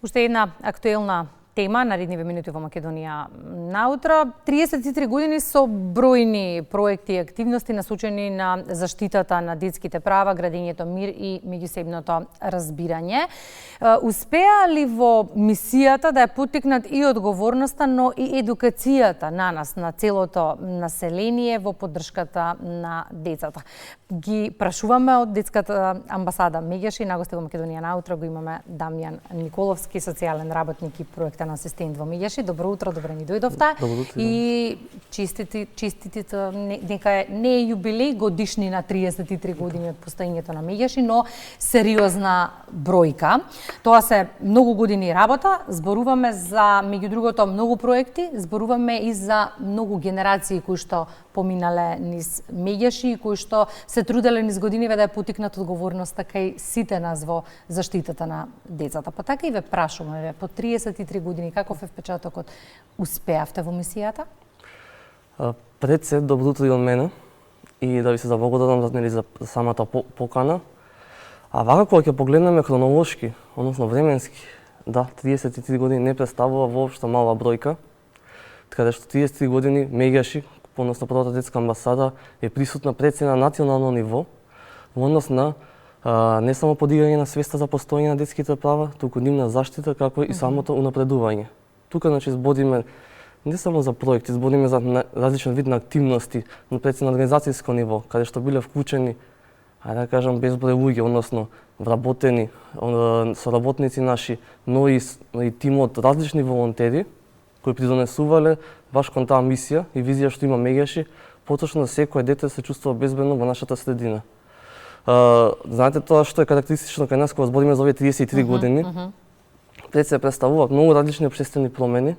Уште една актуелна тема, наредниве минути во Македонија наутро. 33 години со бројни проекти и активности насочени на заштитата на детските права, градењето мир и меѓусебното разбирање. Успеа ли во мисијата да ја поттикнат и одговорноста, но и едукацијата на нас, на целото население во поддршката на децата? Ги прашуваме од детската амбасада Меѓаши, на гости во Македонија наутро го имаме Дамјан Николовски, социјален работник и проектен асистент во Меѓаши. Добро утро, добре ни дојдовте. И честитите, нека не е јубилеј, годишнина 33 години од постоењето на Меѓаши, но сериозна бројка. Тоа се многу години работа, зборуваме за, меѓу другото, многу проекти, зборуваме и за многу генерации кои што поминале низ Меѓаши и кои што се труделе низ годиниве да ја поттикнат одговорноста кај сите нас во заштитата на децата. Па така и ве прашуваме, по 33 години, каков е впечатокот? Успеавте во мисијата? Пред се, добро утро и од мене и да ви се заблагодарам за самата покана. А вака кога ќе погледнеме хронолошки, односно временски, да, 33 години не представува воопшто мала бројка, каде што 33 години Меѓаши, односно првата детска амбасада, е присутна пред се на национално ниво во однос на не само подигање на свеста за постоење на детските права, туку нивна заштита, како и самото унапредување. Тука, значи, збориме не само за проекти, збориме за различен вид на активности, но пред се на организацијско ниво, каде што биле вклучени, ајде да кажам, безброј луѓе, односно вработени соработници наши, но и тим од различни волонтери, кои придонесувале баш кон таа мисија и визија што има Меѓаши, поточно да секој дете се чувствува безбедно во нашата средина. Знаете тоа што е карактеристично кај нас кога збориме за овие 33 години, пред се представуваат многу различни општествени промени,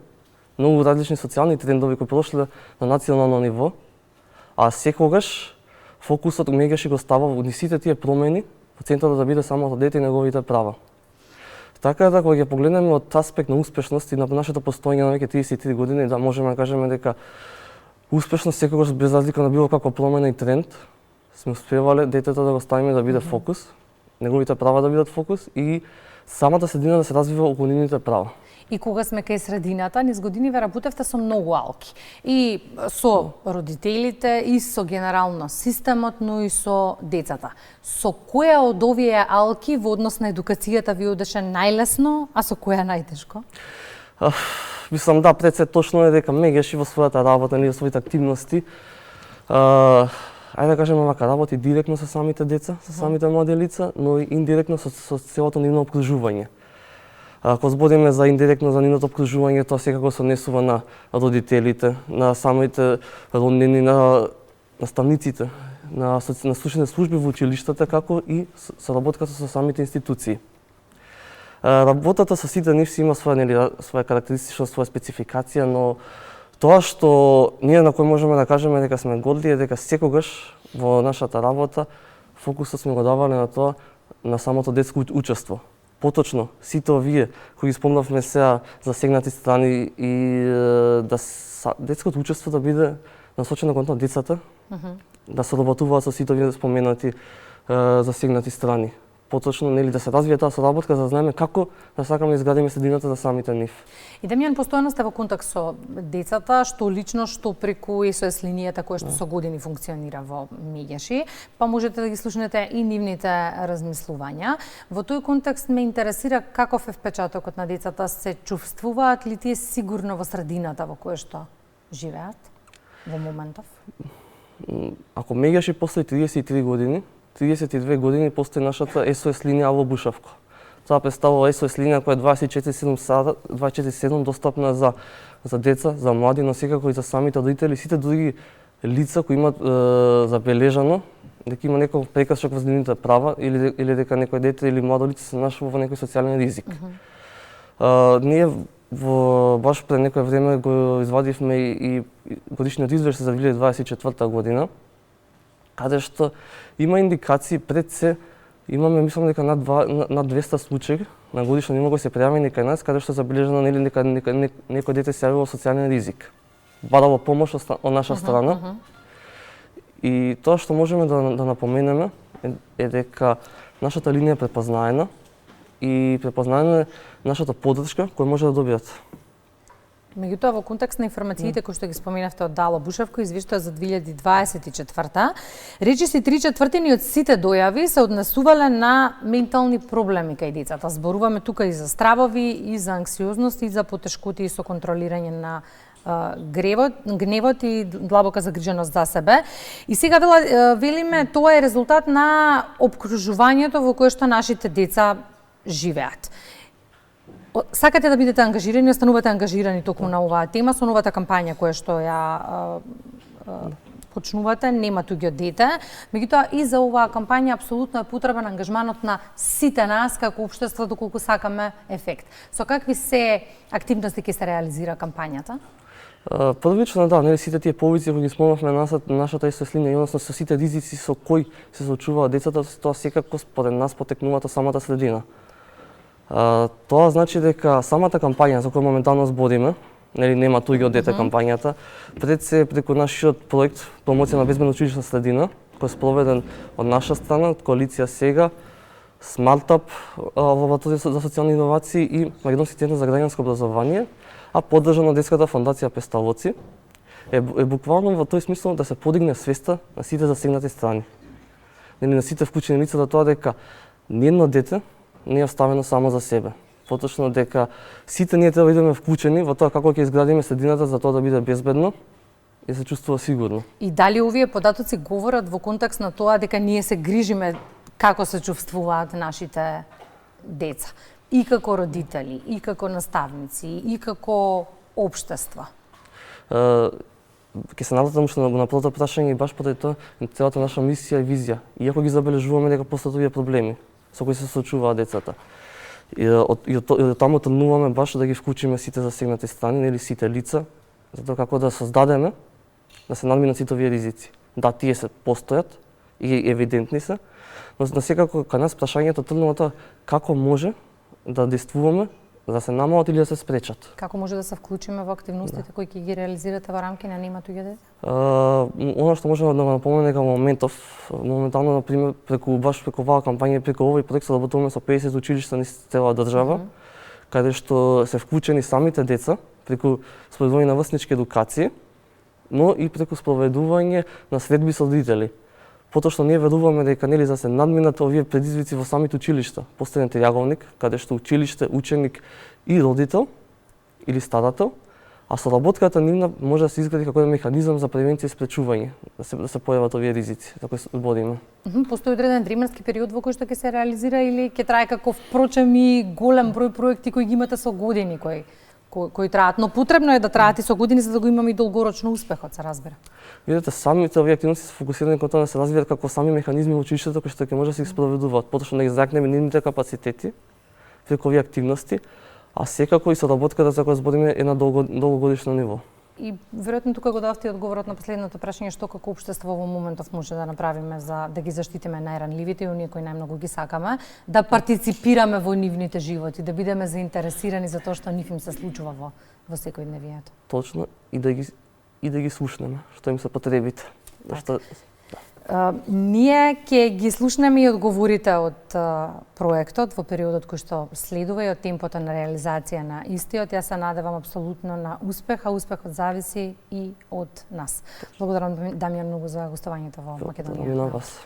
многу различни социјални трендови кои прошле на национално ниво, а секогаш фокусот Меѓаши го става во сите тие промени, во центарот да биде самото дете и неговите права. Така да, кога ќе погледнеме од аспект на успешност и на нашето постоење на веќе 33 години, да можеме да кажеме дека успешност секогаш без разлика на било каква промена и тренд, сме успевале детето да го ставиме да биде фокус, неговите права да бидат фокус и самата средина да се развива околу нивните права. И кога сме кај средината, низ годиниве работевте со многу алки. И со родителите, и со генерално системот, но и со децата. Со која од овие алки во однос на едукацијата ви одеше најлесно, а со која најтешко? Мислам, да, пред се точно е дека Меѓаши во својата работа, во своите активности, ајде да кажеме вака, работи директно со самите деца, со самите млади лица, но и индиректно со целото нивно обкружување. Ако збориме за индиректно за нивното обкружување, тоа секако се однесува на родителите, на самите роднини, на наставниците, на слушните служби во училиштата, како и соработката со самите институции. Работата со сите нив си има своја карактеристичност, своја спецификација, но тоа што ние на кој можеме да кажеме дека сме горди е дека секогаш во нашата работа фокусот сме го давале на тоа, на самото детско учество. Поточно, сите овие кои спомнавме сега засегнати страни и да детското учество да биде насочено кон децата, да соработуваат со сите овие споменати засегнати страни. Поточно, нели, да се развие таа соработка, за да знаеме како да сакаме да изградиме средината за самите нив. И Дамјан, постојано сте во контакт со децата, што лично, што преку SOS линијата која што со години функционира во Меѓаши, па можете да ги слушнете и нивните размислувања. Во тој контекст ме интересира каков е впечатокот на децата, се чувствуваат ли тие сигурно во средината во која што живеат во моментов? Ако Меѓаши постои 33 години, 32 години постои нашата SOS линија во Бушавко. Тоа представува SOS линија која е 24/7 достапна за деца, за млади, но секако и за самите родители, сите други лица кои имаат забележано дека има некој прекршок во нивните права или дека некој дете или младо лице се нашува во некој социјален ризик. Ние баш пред некој време го извадивме и годишниот извештај за 2024 година, каде што има индикации пред се, имаме, мислам дека над 200 случаи на годишно ниво кои се пријавени кај нас, каде што е забележано нели некој дете се јавило социјален ризик. Барало помош од наша страна. И тоа што можеме да напоменеме е дека нашата линија е препознаена и препознаена нашата поддршка која може да добијат. Меѓутоа, во контекст на информациите кои што ги споменавте од Дало Бушевко, извештајот за 2024, речиси 3/4 од сите дојави се однесувале на ментални проблеми кај децата. Зборуваме тука и за стравови, и за анксиозност, и за потешкоти со контролирање на гневот и длабока загриженост за себе. И сега велиме тоа е резултат на опкружувањето во кое што нашите деца живеат. Сакате да бидете ангажирани, останувате ангажирани токму на оваа тема со новата кампања која што ја почнувате, нема туѓо дете. Меѓутоа и за оваа кампања апсолутно е потребен ангажманот на сите нас како општество доколку сакаме ефект. Со какви се активности ќе се реализира кампањата? Првично да, нели сите тие повици кои ги спомнавме на нашата исследување, односно со сите ризици со кои се соочуваат децата, тоа секако според нас потекнуваат од самата средина. Тоа значи дека самата кампања за која моментално збориме, нели нема туѓи од дете кампањата, пред се преку нашиот проект промоција на безбедна училишна средина, кој е спроведен од наша страна, од коалиција Сега, Смартап, лабораторија за социјални иновации и Македонски центар за граѓанско образование, а поддржан од детската фондација Песталоци, е буквално во тој смисол да се подигне свеста на сите засегнати страни. Нели на сите вклучени лица за тоа дека ниедно дете не е оставено само за себе. Поточно дека сите ние треба да бидеме вклучени во тоа како ќе изградиме средината за тоа да биде безбедно и се чувствува сигурно. И дали овие податоци говорат во контекст на тоа дека ние се грижиме како се чувствуваат нашите деца? И како родители, и како наставници, и како општество? Ќе се навратам што на првото прашање и баш поради тоа целата наша мисија и визија. Иако ги забележуваме дека постојат овие проблеми со кои се соочуваат децата. И од таму тргнуваме баш да ги вклучиме сите засегнати страни, нели сите лица, за тоа како да создадеме, да се надминат сите овие ризици. Да, тие се постојат и евидентни се, но секако кај нас прашањето тргнува тоа како може да действуваме да се намалат или да се спречат. Како може да се вклучиме во активностите кои ќе ги реализирате во рамки на Нема туѓе дете? Она што можеме да напоменеме дека моментално например преку оваа кампања и преку овој проект се работуваме со 50 училишта низ цела држава, каде што се вклучени самите деца преку спроведување на врснички едукации, но и преку спроведување на средби со родители. Потоа што ние веруваме дека нели за се надминат овие предизвици во самите училишта, постојан триаголник каде што училиште, ученик и родител или старател, а соработката нивна може да се изгради како еден механизам за превенција и спречување, да се појават овие ризици за кои бориме. Постои одреден временски период во кој што ќе се реализира или ќе трае како впрочем и голем број проекти кои ги имате со години кои траат, но потребно е да траат и со години за да го имаме и долгорочно успехот, се разбира. Видете, самите овие активности се фокусирани кон тоа да се развијат како сами механизми во училиштето кои што ќе може да се ги спроведуваат, поточно да ги закнеме нивните капацитети преку овие активности, а секако и соработката за која збориме е на долгогодишно ниво. И веројатно тука го дадовте одговорот на последното прашање што како општество во моментов може да направиме за да ги заштитиме најранливите и оние кои најмногу ги сакаме, да партиципираме во нивните животи, да бидеме заинтересирани за тоа што нив им се случува во секојдневието. Точно, и да ги слушнеме што им се потребите. Ние ќе ги слушнеме и одговорите од проектот во периодот кој што следува и од темпото на реализација на истиот. Јас се надевам апсолутно на успех, а успехот зависи и од нас. Благодарам Дамјан многу за гостувањето во Македонија. На вас.